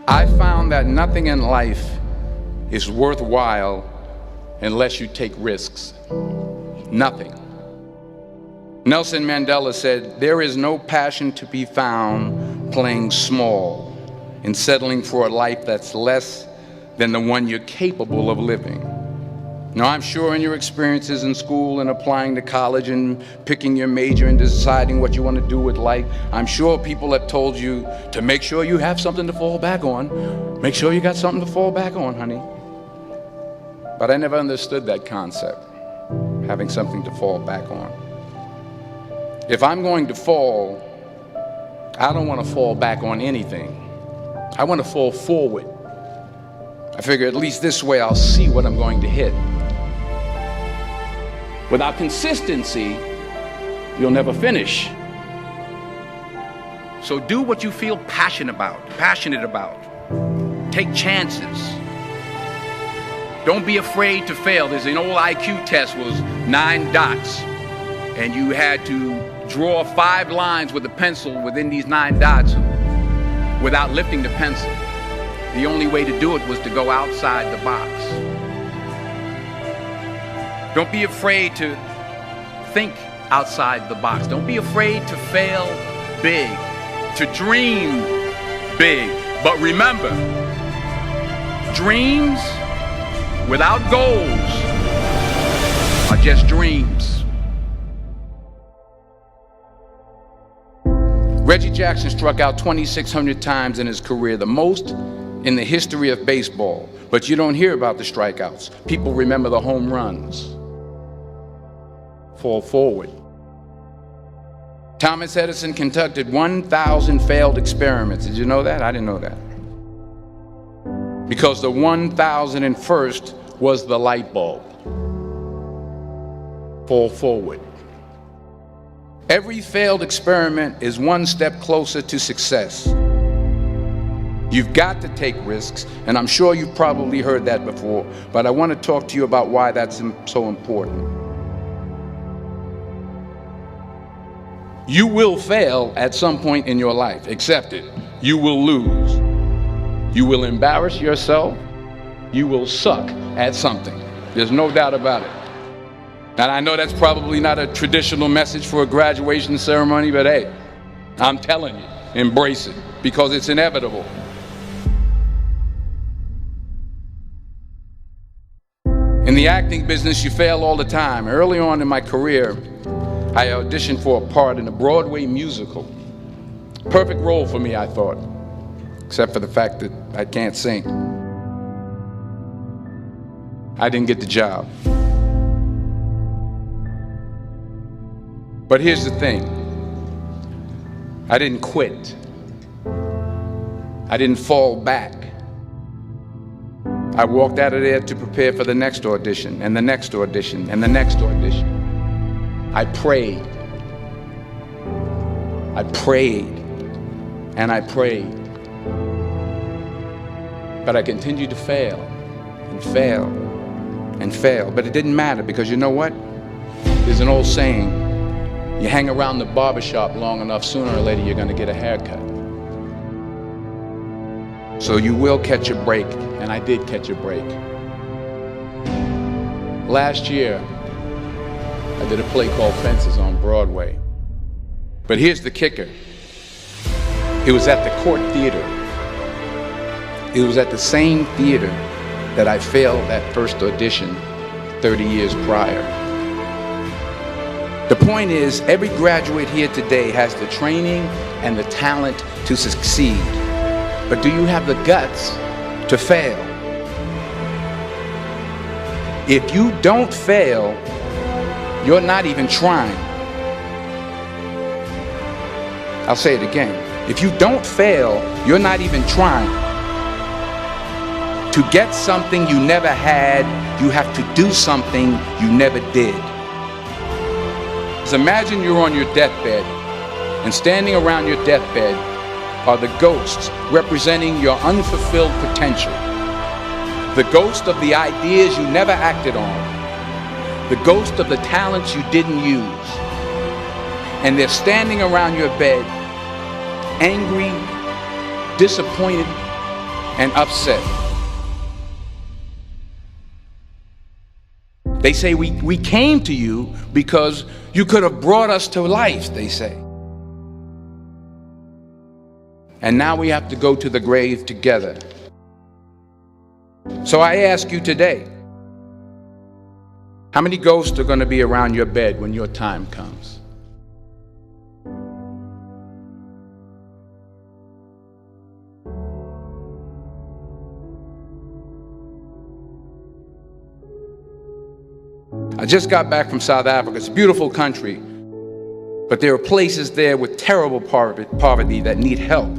I found that nothing in life is worthwhile unless you take risks. Nothing. Nelson Mandela said, "There is no passion to be found playing small and settling for a life that's less than the one you're capable of living." Now, I'm sure in your experiences in school and applying to college and picking your major and deciding what you want to do with life, I'm sure people have told you to make sure you have something to fall back on. Make sure you got something to fall back on, honey. But I never understood that concept, having something to fall back on. If I'm going to fall, I don't want to fall back on anything. I want to fall forward. I figure at least this way I'll see what I'm going to hit. Without consistency, you'll never finish. So do what you feel passionate about. Take chances. Don't be afraid to fail. There's an old IQ test, was 9 dots, and you had to draw 5 lines with a pencil within these 9 dots without lifting the pencil. The only way to do it was to go outside the box. Don't be afraid to think outside the box. Don't be afraid to fail big, to dream big. But remember, dreams without goals are just dreams. Reggie Jackson struck out 2,600 times in his career, the most in the history of baseball. But you don't hear about the strikeouts. People remember the home runs. Fall forward. Thomas Edison conducted 1,000 failed experiments. Did you know that? I didn't know that. Because the 1,001st was the light bulb. Fall forward. Every failed experiment is one step closer to success. You've got to take risks, and I'm sure you've probably heard that before, but I want to talk to you about why that's so important. You will fail at some point in your life. Accept it. You will lose. You will embarrass yourself. You will suck at something. There's no doubt about it. And I know that's probably not a traditional message for a graduation ceremony, but hey, I'm telling you, embrace it, because it's inevitable. In the acting business, you fail all the time. Early on in my career, I auditioned for a part in a Broadway musical. Perfect role for me, I thought, except for the fact that I can't sing. I didn't get the job. But here's the thing. I didn't quit. I didn't fall back. I walked out of there to prepare for the next audition, and the next audition, and the next audition. I prayed. I prayed. And I prayed. But I continued to fail and fail and fail. But it didn't matter, because you know what? There's an old saying, you hang around the barbershop long enough, sooner or later you're going to get a haircut. So you will catch a break, and I did catch a break. Last year, I did a play called Fences on Broadway. But here's the kicker. It was at the Court Theater. It was at the same theater that I failed that first audition 30 years prior. The point is, every graduate here today has the training and the talent to succeed. But do you have the guts to fail? If you don't fail, you're not even trying. I'll say it again. If you don't fail, you're not even trying. To get something you never had, you have to do something you never did. So imagine you're on your deathbed, and standing around your deathbed are the ghosts representing your unfulfilled potential. The ghost of the ideas you never acted on. The ghost of the talents you didn't use. And they're standing around your bed, angry, disappointed, and upset. They say we came to you because you could have brought us to life, they say. And now we have to go to the grave together. So I ask you today, how many ghosts are going to be around your bed when your time comes? I just got back from South Africa. It's a beautiful country, but there are places there with terrible poverty that need help.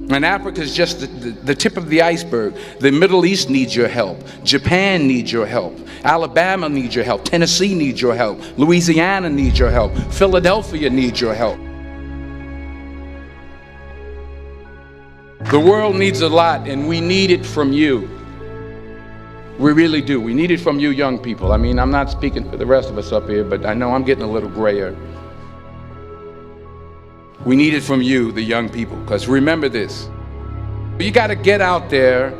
And Africa is just the tip of the iceberg. The Middle East needs your help. Japan needs your help. Alabama needs your help. Tennessee needs your help. Louisiana needs your help. Philadelphia needs your help. The world needs a lot, and we need it from you. We really do. We need it from you young people. I mean, I'm not speaking for the rest of us up here, but I know I'm getting a little grayer. We need it from you, the young people, because remember this. You got to get out there.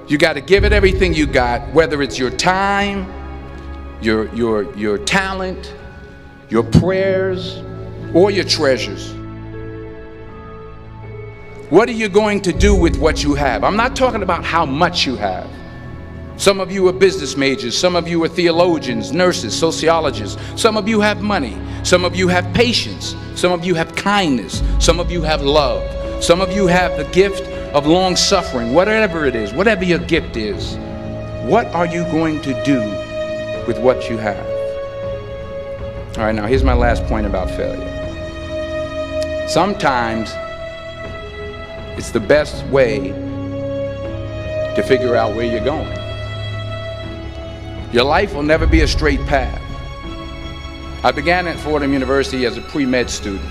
You got to give it everything you got, whether it's your time, your talent, your prayers, or your treasures. What are you going to do with what you have? I'm not talking about how much you have. Some of you are business majors, some of you are theologians, nurses, sociologists. Some of you have money, some of you have patience, some of you have kindness, some of you have love, some of you have the gift of long suffering. Whatever it is, whatever your gift is, what are you going to do with what you have? All right, now here's my last point about failure. Sometimes it's the best way to figure out where you're going. Your life will never be a straight path. I began at Fordham University as a pre-med student.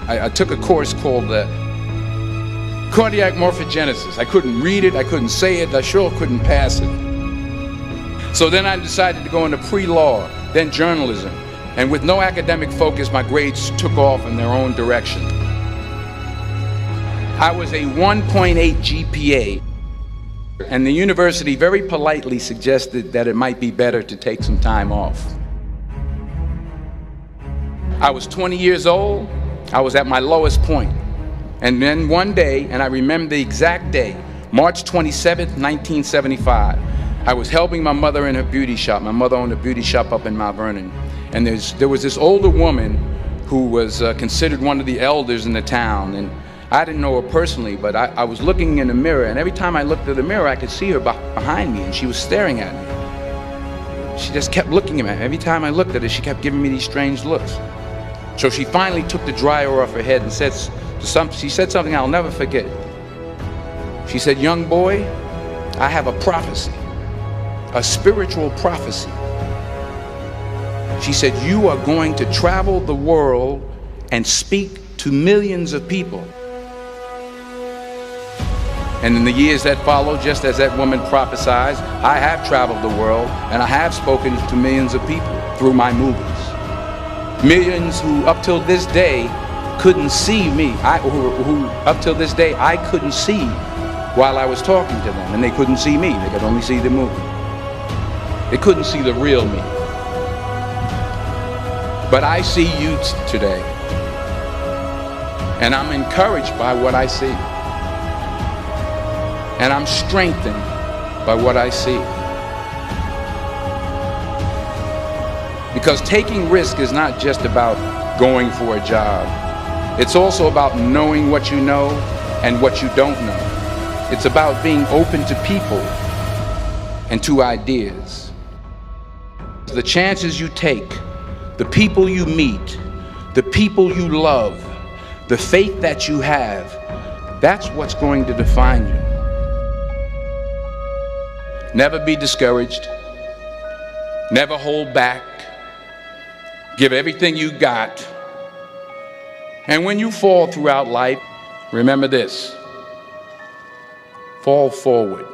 I took a course called cardiac morphogenesis. I couldn't read it, I couldn't say it, I sure couldn't pass it. So then I decided to go into pre-law, then journalism. And with no academic focus, my grades took off in their own direction. I was a 1.8 GPA. And the university very politely suggested that it might be better to take some time off. I was 20 years old. I was at my lowest point. And then one day, and I remember the exact day, March 27th, 1975, I was helping my mother in her beauty shop. My mother owned a beauty shop up in Mount Vernon. And there was this older woman who was considered one of the elders in the town. And I didn't know her personally, but I was looking in the mirror, and every time I looked at the mirror, I could see her behind me, and she was staring at me. She just kept looking at me. Every time I looked at her, she kept giving me these strange looks. So she finally took the dryer off her head and she said something I'll never forget. She said, "Young boy, I have a prophecy, a spiritual prophecy." She said, "You are going to travel the world and speak to millions of people." And in the years that followed, just as that woman prophesied, I have traveled the world and I have spoken to millions of people through my movies. Millions who up till this day couldn't see me, who up till this day I couldn't see while I was talking to them, and they couldn't see me, they could only see the movie. They couldn't see the real me. But I see you today, and I'm encouraged by what I see. And I'm strengthened by what I see. Because taking risk is not just about going for a job. It's also about knowing what you know and what you don't know. It's about being open to people and to ideas. The chances you take, the people you meet, the people you love, the faith that you have, that's what's going to define you. Never be discouraged. Never hold back. Give everything you got. And when you fall throughout life, remember this: fall forward.